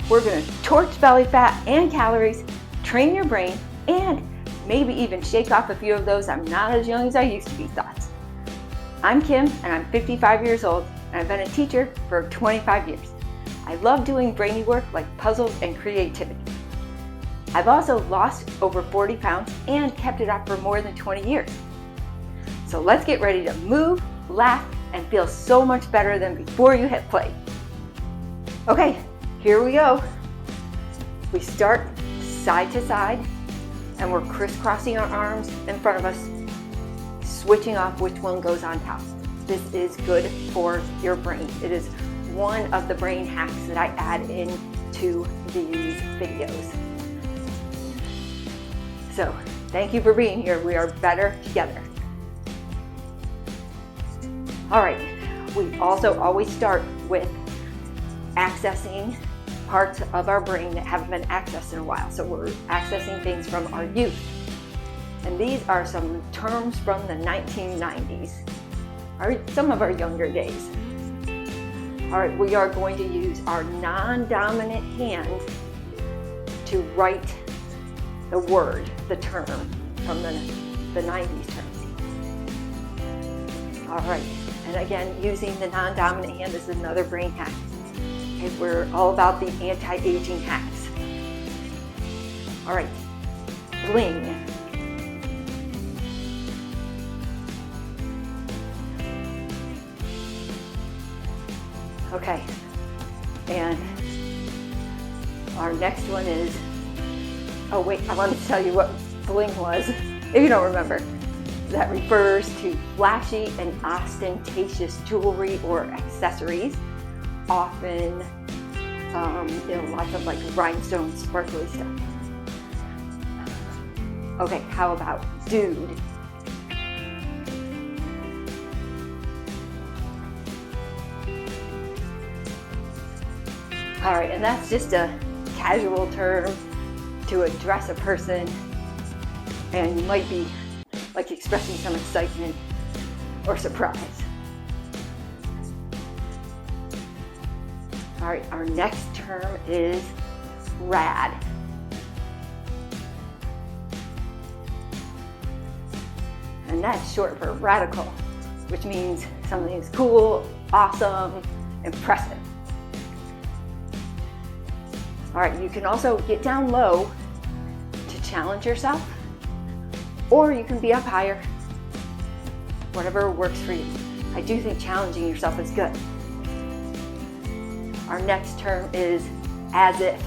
We're going to torch belly fat and calories, train your brain, and maybe even shake off a few of those "I'm not as young as I used to be" thoughts. I'm Kim, and I'm 55 years old, and I've been a teacher for 25 years. I love doing brainy work like puzzles and creativity. I've also lost over 40 pounds and kept it up for more than 20 years. So let's get ready to move, laugh, and feel so much better than before you hit play. Okay, here we go. We start side to side, and we're crisscrossing our arms in front of us, switching off which one goes on top. This is good for your brain. It is one of the brain hacks that I add into these videos. So thank you for being here. We are better together. All right, we also always start with accessing parts of our brain that haven't been accessed in a while. So we're accessing things from our youth. And these are some terms from the 1990s, or some of our younger days. All right, we are going to use our non-dominant hand to write the word, the term from the 90s terms. All right, and again, using the non-dominant hand, this is another brain hack. Okay, we're all about the anti-aging hacks. All right, bling. Okay, and our next one is, oh wait, I wanted to tell you what bling was, if you don't remember. That refers to flashy and ostentatious jewelry or accessories, often lots of like rhinestone sparkly stuff. Okay, how about dude? All right, and that's just a casual term to address a person, and you might be like expressing some excitement or surprise. All right, our next term is rad. And that's short for radical, which means something is cool, awesome, impressive. All right, you can also get down low to challenge yourself, or you can be up higher, whatever works for you. I do think challenging yourself is good. Our next term is as if.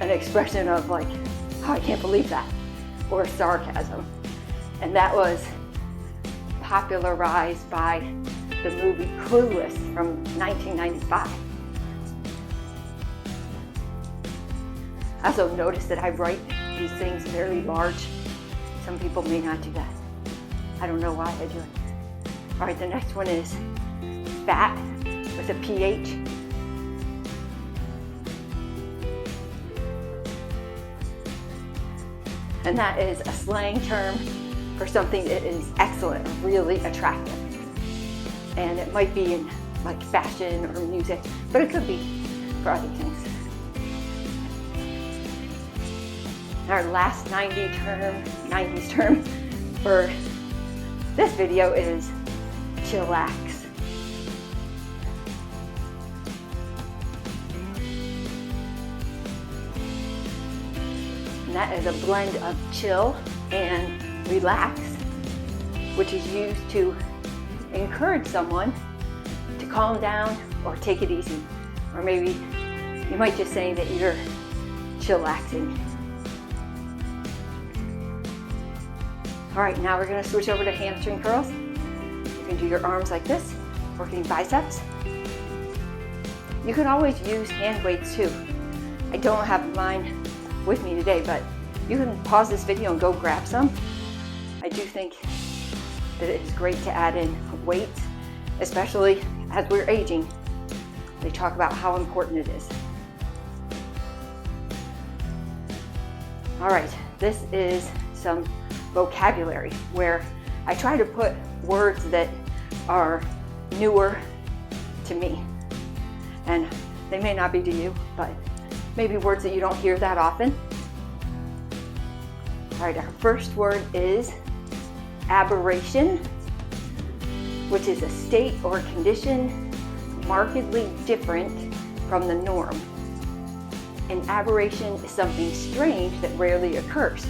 An expression of like, oh, I can't believe that, or sarcasm. And that was popularized by the movie Clueless from 1995. I also noticed that I write these things very large. Some people may not do that. I don't know why I do it. All right, the next one is fat with a PH. And that is a slang term for something that is excellent, really attractive. And it might be in like fashion or music, but it could be for other things. Our last 90s term for this video is chillax. And that is a blend of chill and relax, which is used to encourage someone to calm down or take it easy. Or maybe you might just say that you're chillaxing. All right, now we're gonna switch over to hamstring curls. You can do your arms like this, working biceps. You can always use hand weights too. I don't have mine with me today, but you can pause this video and go grab some. I do think that it's great to add in weights, especially as we're aging. They talk about how important it is. All right, this is some vocabulary where I try to put words that are newer to me. And they may not be to you, but maybe words that you don't hear that often. All right, our first word is aberration, which is a state or condition markedly different from the norm. An aberration is something strange that rarely occurs.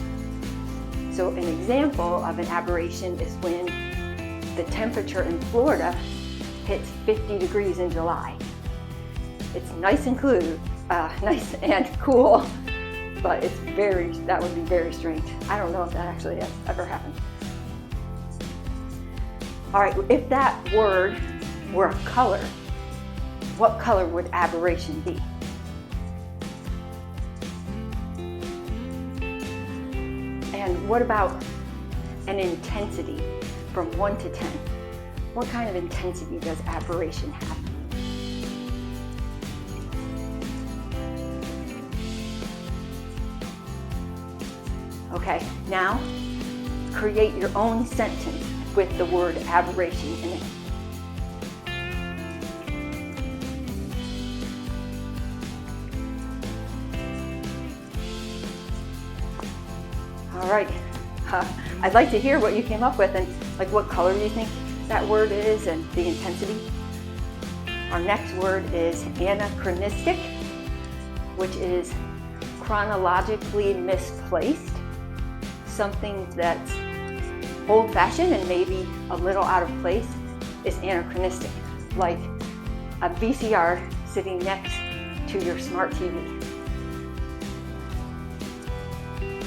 So an example of an aberration is when the temperature in Florida hits 50 degrees in July. It's nice and cool, but that would be very strange. I don't know if that actually has ever happened. All right, if that word were a color, what color would aberration be? And what about an intensity from 1 to 10? What kind of intensity does aberration have? Okay, now create your own sentence with the word aberration in it. All right, I'd like to hear what you came up with and like what color you think that word is and the intensity. Our next word is anachronistic, which is chronologically misplaced, something that's old-fashioned and maybe a little out of place is anachronistic, like a VCR sitting next to your smart TV.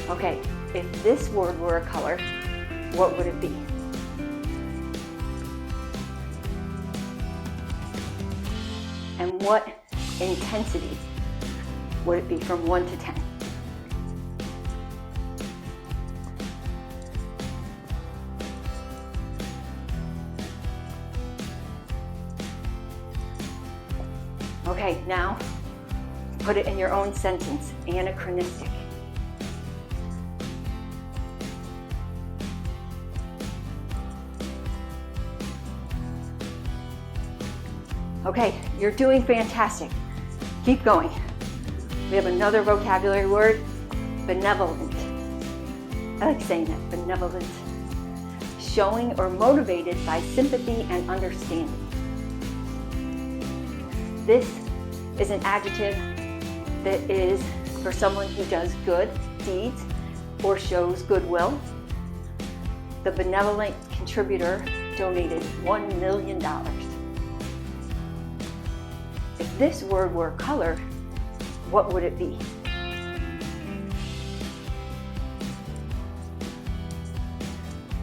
Okay, if this word were a color, what would it be? And what intensity would it be from 1 to 10? Okay, now put it in your own sentence, anachronistic. Okay, you're doing fantastic. Keep going. We have another vocabulary word, benevolent. I like saying that, benevolent. Showing or motivated by sympathy and understanding. This is an adjective that is for someone who does good deeds or shows goodwill. The benevolent contributor donated $1 million. If this word were a color, what would it be?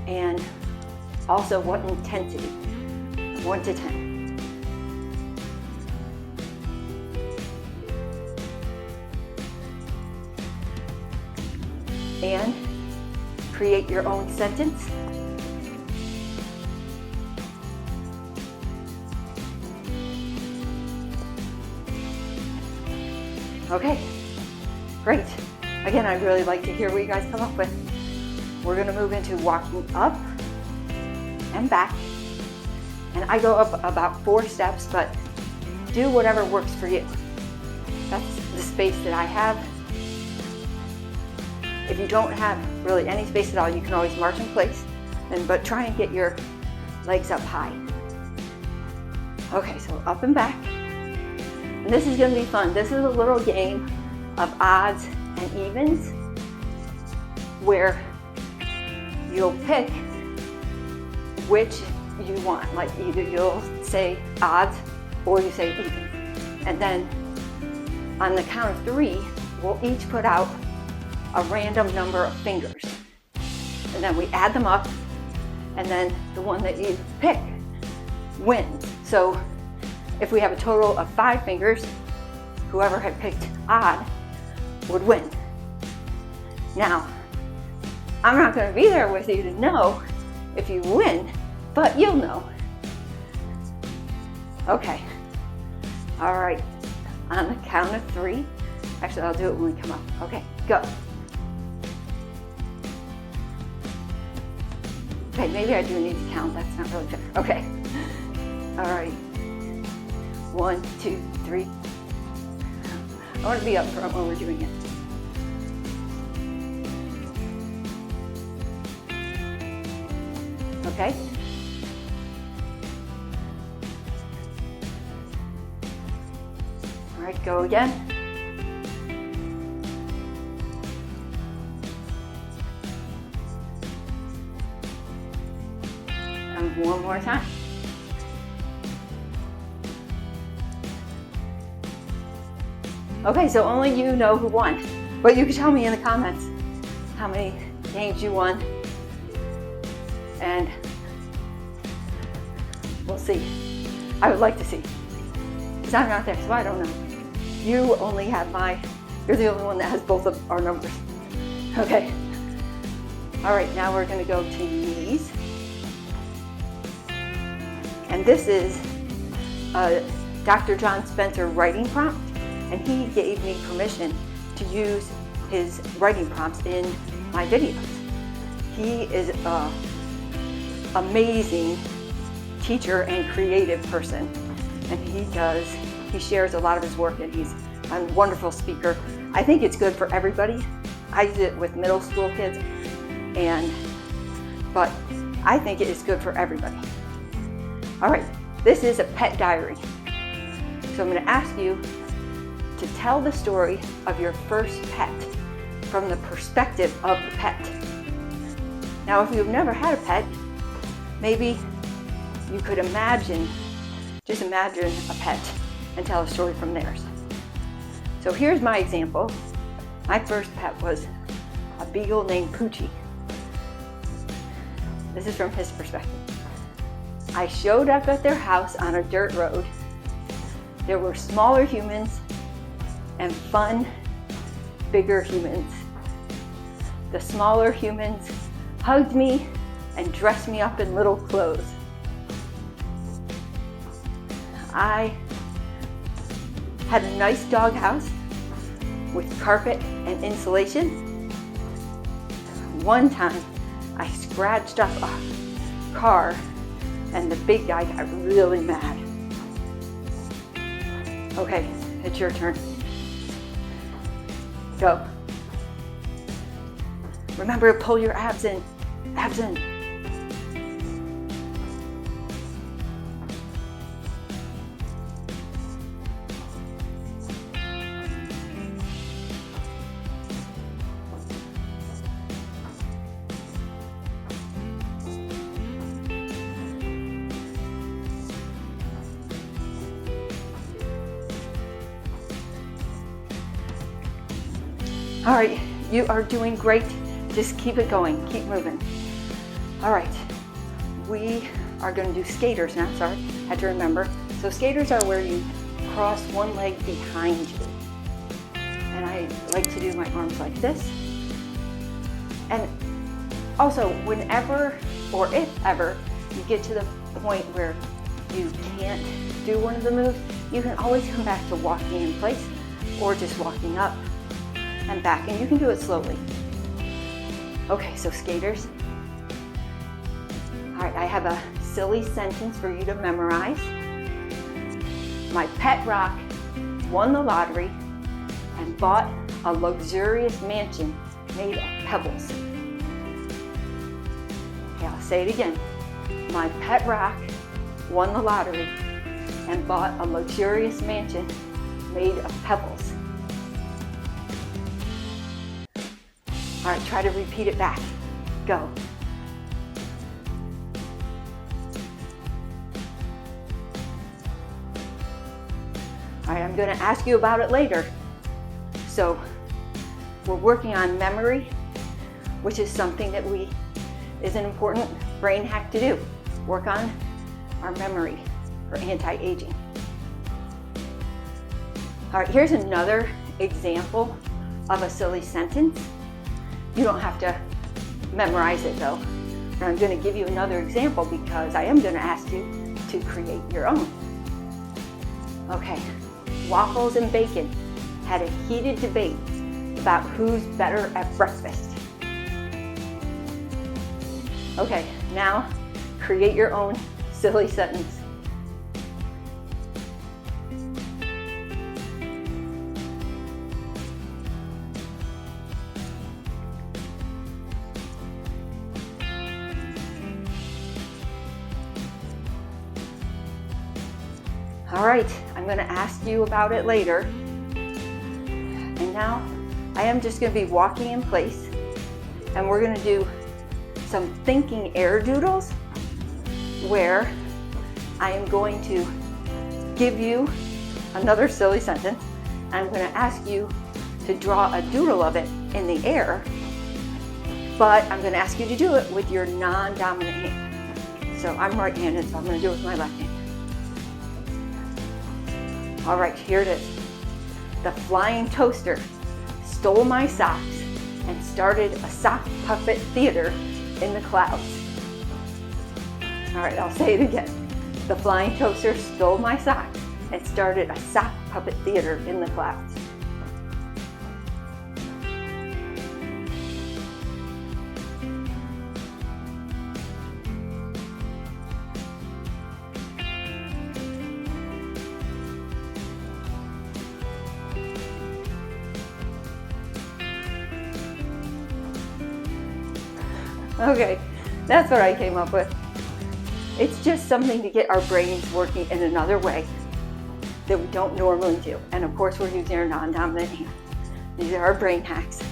And also what intensity? 1 to 10. And create your own sentence. Okay, great. Again, I'd really like to hear what you guys come up with. We're gonna move into walking up and back. And I go up about 4 steps, but do whatever works for you. That's the space that I have. If you don't have really any space at all, you can always march in place, but try and get your legs up high. Okay, so up and back. And this is going to be fun. This is a little game of odds and evens where you'll pick which you want. Like either you'll say odds or you say even. And then on the count of 3, we'll each put out a random number of fingers. And then we add them up, and then the one that you pick wins. So if we have a total of 5 fingers, whoever had picked odd would win. Now, I'm not going to be there with you to know if you win, but you'll know. Okay. All right. On the count of 3, actually I'll do it when we come up. Okay, go. Okay, maybe I do need to count. That's not really fair. Okay. All right. 1, 2, 3. I want to be up front when we're doing it. Okay. All right, go again. And one more time. Okay, so only you know who won. But you can tell me in the comments how many games you won. And we'll see. I would like to see. Because I'm not there, so I don't know. You only have you're the only one that has both of our numbers. Okay. All right, now we're gonna go to knees. And this is Dr. John Spencer writing prompt. And he gave me permission to use his writing prompts in my videos. He is an amazing teacher and creative person. And he shares a lot of his work, and he's a wonderful speaker. I think it's good for everybody. I use it with middle school kids, but I think it is good for everybody. All right, this is a pet diary. So I'm gonna ask you to tell the story of your first pet from the perspective of the pet. Now, if you've never had a pet, maybe you could just imagine a pet and tell a story from theirs. So here's my example. My first pet was a beagle named Poochie. This is from his perspective. I showed up at their house on a dirt road. There were smaller humans and fun, bigger humans. The smaller humans hugged me and dressed me up in little clothes. I had a nice doghouse with carpet and insulation. One time, I scratched up a car and the big guy got really mad. Okay, it's your turn. Go. Remember to pull your abs in. Abs in. All right, you are doing great. Just keep it going, keep moving. All right, we are going to do skaters now. Sorry, had to remember. So skaters are where you cross one leg behind you. And I like to do my arms like this. And also, whenever or if ever you get to the point where you can't do one of the moves, you can always come back to walking in place or just walking up and back, and you can do it slowly. Okay, so skaters. All right, I have a silly sentence for you to memorize. My pet rock won the lottery and bought a luxurious mansion made of pebbles. Okay, I'll say it again. My pet rock won the lottery and bought a luxurious mansion made of pebbles. All right, try to repeat it back. Go. All right, I'm going to ask you about it later. So we're working on memory, which is something that is an important brain hack to do. Work on our memory for anti-aging. All right, here's another example of a silly sentence. You don't have to memorize it though. And I'm going to give you another example because I am going to ask you to create your own. Okay, Waffles and Bacon had a heated debate about who's better at breakfast. Okay, Now, create your own silly sentence. All right, I'm going to ask you about it later. And now I am just going to be walking in place, and we're going to do some thinking air doodles where I am going to give you another silly sentence. I'm going to ask you to draw a doodle of it in the air, but I'm going to ask you to do it with your non-dominant hand. So I'm right-handed, so I'm going to do it with my left hand. All right, here it is. The flying toaster stole my socks and started a sock puppet theater in the clouds. All right, I'll say it again. The flying toaster stole my socks and started a sock puppet theater in the clouds. Okay, that's what I came up with. It's just something to get our brains working in another way that we don't normally do. And of course, we're using our non-dominant hand. These are our brain hacks.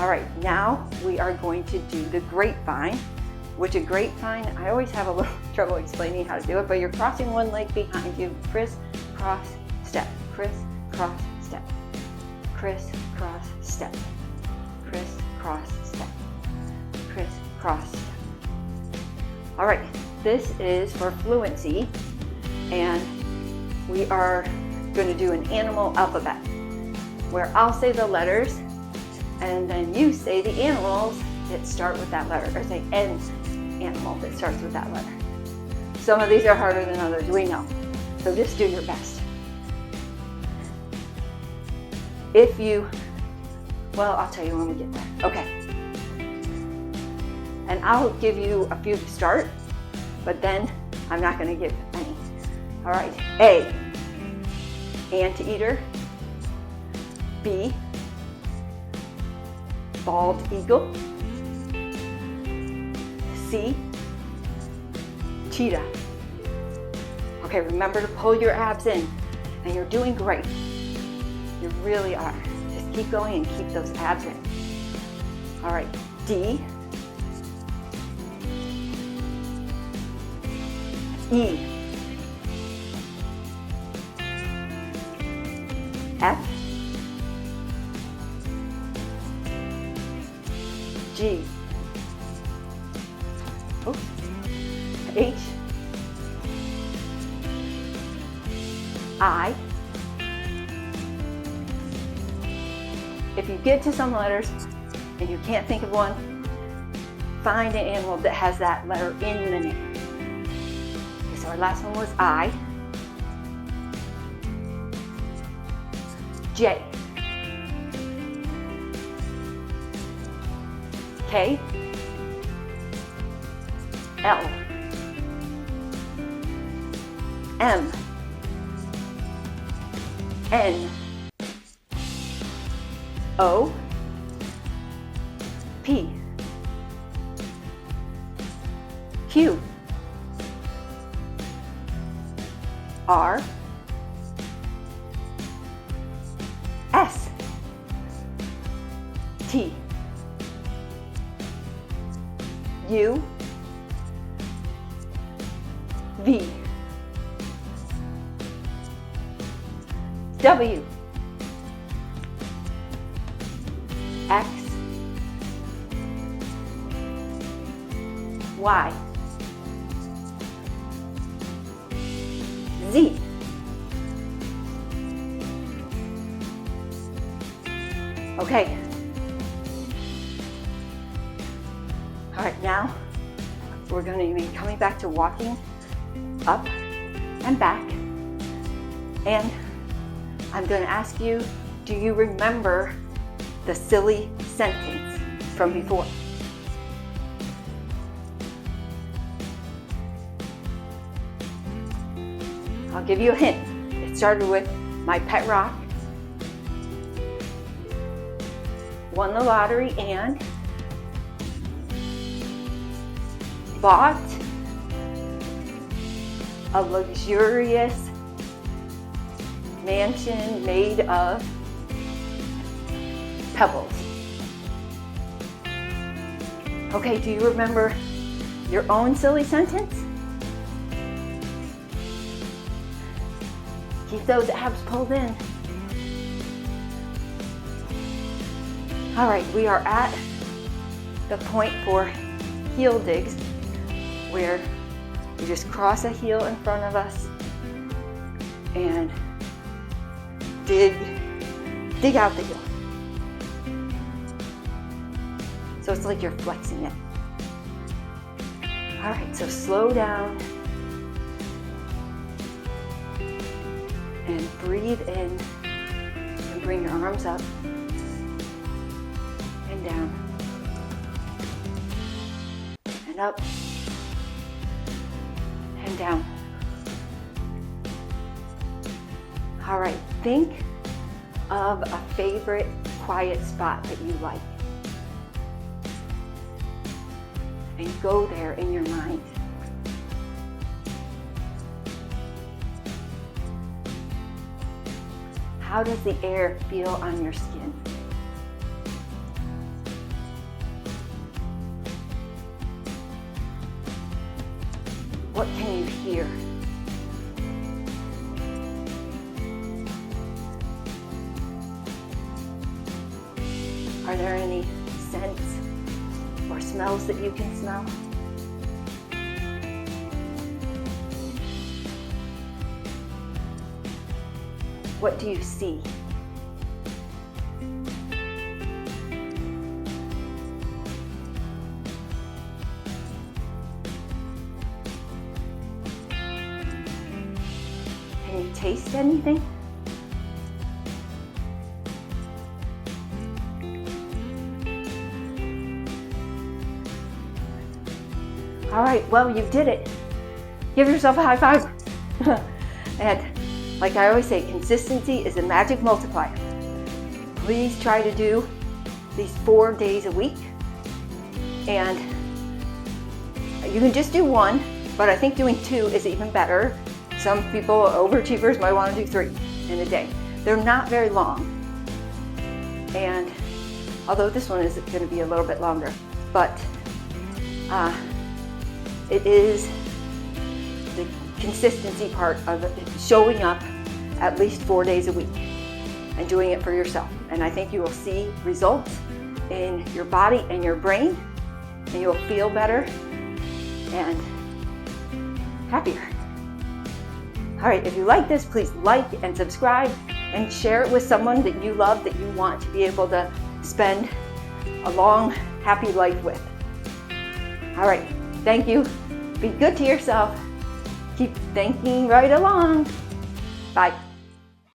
All right, now we are going to do the grapevine, which a grapevine, I always have a little trouble explaining how to do it, but you're crossing one leg behind you, criss, cross, step, criss, cross, step, criss, cross, step, criss, cross, step, criss, cross. All right, this is for fluency, and we are going to do an animal alphabet where I'll say the letters and then you say the animals that start with that letter, or say any animal that starts with that letter. Some of these are harder than others, we know, so just do your best. If you, well, I'll tell you when we get there. Okay. And I'll give you a few to start, but then I'm not going to give any. All right. A, anteater. B, bald eagle. C, cheetah. Okay, remember to pull your abs in, and you're doing great. You really are. Just keep going and keep those abs in. All right. D, E, F, G, oops, H, I. If you get to some letters and you can't think of one, find an animal that has that letter in the name. So our last one was I. J. K. L. M. N. O. P. Q. R, S, T, U, V, W, X, Y, Z. Okay. All right, now we're going to be coming back to walking up and back. And I'm going to ask you, do you remember the silly sentence from before? I'll give you a hint. It started with my pet rock, won the lottery, and bought a luxurious mansion made of pebbles. Okay, do you remember your own silly sentence? Keep those abs pulled in. All right, we are at the point for heel digs, where we just cross a heel in front of us and dig out the heel. So it's like you're flexing it. All right, so slow down and breathe in and bring your arms up and down and up and down. All right, think of a favorite quiet spot that you like and go there in your mind. How does the air feel on your skin? What can you hear? Are there any scents or smells that you can smell? What do you see? Can you taste anything? All right, well, you did it. Give yourself a high five. And like I always say, consistency is a magic multiplier. Please try to do these 4 days a week. And you can just do one, but I think doing 2 is even better. Some people, overachievers, might want to do 3 in a day. They're not very long. And although this one is going to be a little bit longer, but it is the consistency part of it, showing up at least 4 days a week and doing it for yourself. And I think you will see results in your body and your brain, and you'll feel better and happier. All right, if you like this, please like and subscribe and share it with someone that you love, that you want to be able to spend a long, happy life with. All right, thank you. Be good to yourself. Keep thinking right along. Bye.